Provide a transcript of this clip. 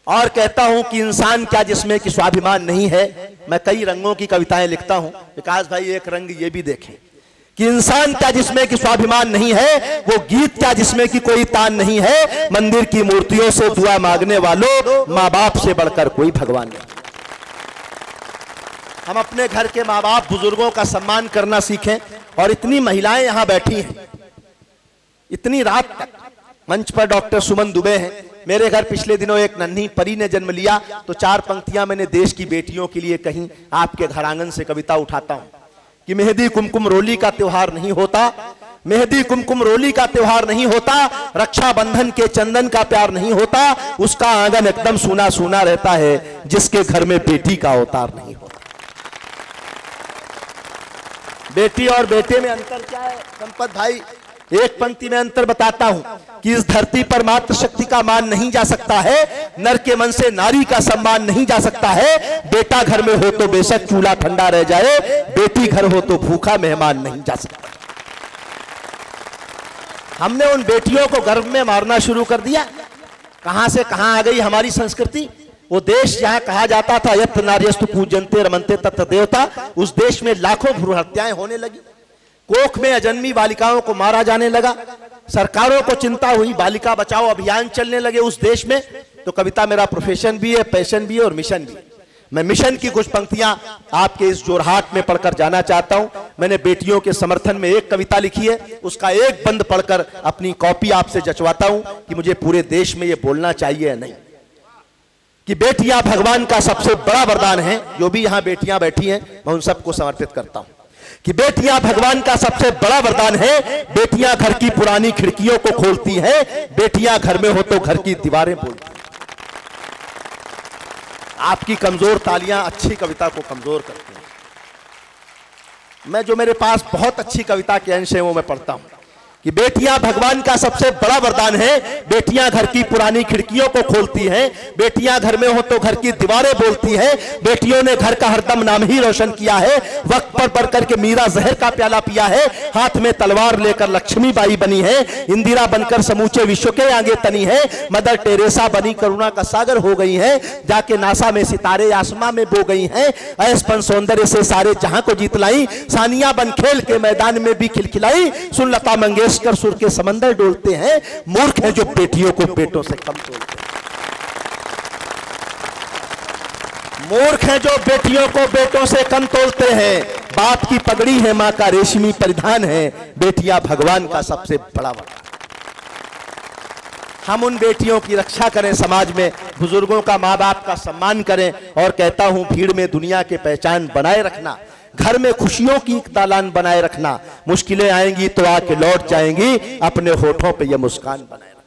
और कहता हूं कि इंसान क्या जिसमें कि स्वाभिमान नहीं है। मैं कई रंगों की कविताएं लिखता हूं। विकास भाई एक रंग ये भी देखें कि इंसान क्या जिसमें कि स्वाभिमान नहीं है, वो गीत क्या जिसमें कि कोई तान नहीं है, मंदिर की मूर्तियों से दुआ मांगने वालों, माँ बाप से बढ़कर कोई भगवान नहीं। हम अपने घर के माँ बाप बुजुर्गों का सम्मान करना सीखें। और इतनी महिलाएं यहां बैठी हैं, इतनी रात तक। मंच पर डॉक्टर सुमन दुबे हैं। मेरे घर पिछले दिनों एक नन्ही परी ने जन्म लिया, तो 4 पंक्तियां मैंने देश की बेटियों के लिए कहीं। आपके घर आंगन से कविता उठाता हूं कि मेहंदी कुमकुम रोली का त्योहार नहीं होता, मेहंदी कुमकुम रोली का त्योहार नहीं होता, रक्षाबंधन के चंदन का प्यार नहीं होता, उसका आंगन एकदम सूना सूना रहता है जिसके घर में बेटी का अवतार नहीं होता। बेटी और बेटे में अंतर क्या है संपत भाई? एक पंक्ति में अंतर बताता हूं कि इस धरती पर मातृशक्ति का मान नहीं जा सकता है, नर के मन से नारी का सम्मान नहीं जा सकता है। बेटा घर में हो तो बेशक चूल्हा ठंडा रह जाए, बेटी घर हो तो भूखा मेहमान नहीं जा सकता। हमने उन बेटियों को गर्भ में मारना शुरू कर दिया। कहां से कहां आ गई हमारी संस्कृति। वो देश जहां कहा जाता था यत् नार्यस्तु पूजन्ते रमन्ते तत्र देवता, उस देश में लाखों भ्रूण हत्याएं होने लगी। कोख में अजन्मी बालिकाओं को मारा जाने लगा। सरकारों को चिंता हुई, बालिका बचाओ अभियान चलने लगे उस देश में। तो कविता मेरा प्रोफेशन भी है, पैशन भी है और मिशन भी। मैं मिशन की कुछ पंक्तियां आपके इस जोरहाट में पढ़कर जाना चाहता हूं। मैंने बेटियों के समर्थन में एक कविता लिखी है, उसका एक बंद पढ़कर अपनी कॉपी आपसे जचवाता हूं कि मुझे पूरे देश में यह बोलना चाहिए या नहीं कि बेटियां भगवान का सबसे बड़ा वरदान है। जो भी यहां बेटियां बैठी हैं मैं उन सबको समर्पित करता हूं कि बेटियां भगवान का सबसे बड़ा वरदान है। बेटियां घर की पुरानी खिड़कियों को खोलती हैं, बेटियां घर में हो तो घर की दीवारें बोलती हैं। आपकी कमजोर तालियां अच्छी कविता को कमजोर करती हैं। मैं जो मेरे पास बहुत अच्छी कविता के अंश है वो मैं पढ़ता हूं कि बेटियां भगवान का सबसे बड़ा वरदान है। बेटियां घर की पुरानी खिड़कियों को खोलती हैं, बेटियां घर में हो तो घर की दीवारें बोलती हैं। बेटियों ने घर का हरदम नाम ही रोशन किया है। वक्त पर बढ़कर के मीरा जहर का प्याला पिया है। हाथ में तलवार लेकर लक्ष्मीबाई बनी है। इंदिरा बनकर समूचे विश्व के आगे तनी है। मदर टेरेसा बनी करुणा का सागर हो गई है। जाके नासा में सितारे आसमां में बो गई हैं। ऐसपन सौंदर्य से सारे जहां को जीत लाई। सानिया बन खेल के मैदान में भी खिलखिलाई। सुन लता मंगेशकर सुर के समंदर डोलते हैं। मूर्ख हैं जो बेटियों को बेटों से कम तोलते हैं। मूर्ख हैं जो बेटियों को बेटों से कम तोलते हैं। बाप की पगड़ी है, मां का रेशमी परिधान है। बेटियां भगवान का सबसे बड़ा वरदान। हम उन बेटियों की रक्षा करें, समाज में बुजुर्गों का, माँ बाप का सम्मान करें। और कहता हूं भीड़ में दुनिया के पहचान बनाए रखना, घर में खुशियों की एक दालान बनाए रखना। मुश्किलें आएंगी तो आके लौट जाएंगी, अपने होठों पे ये मुस्कान बनाए रखना।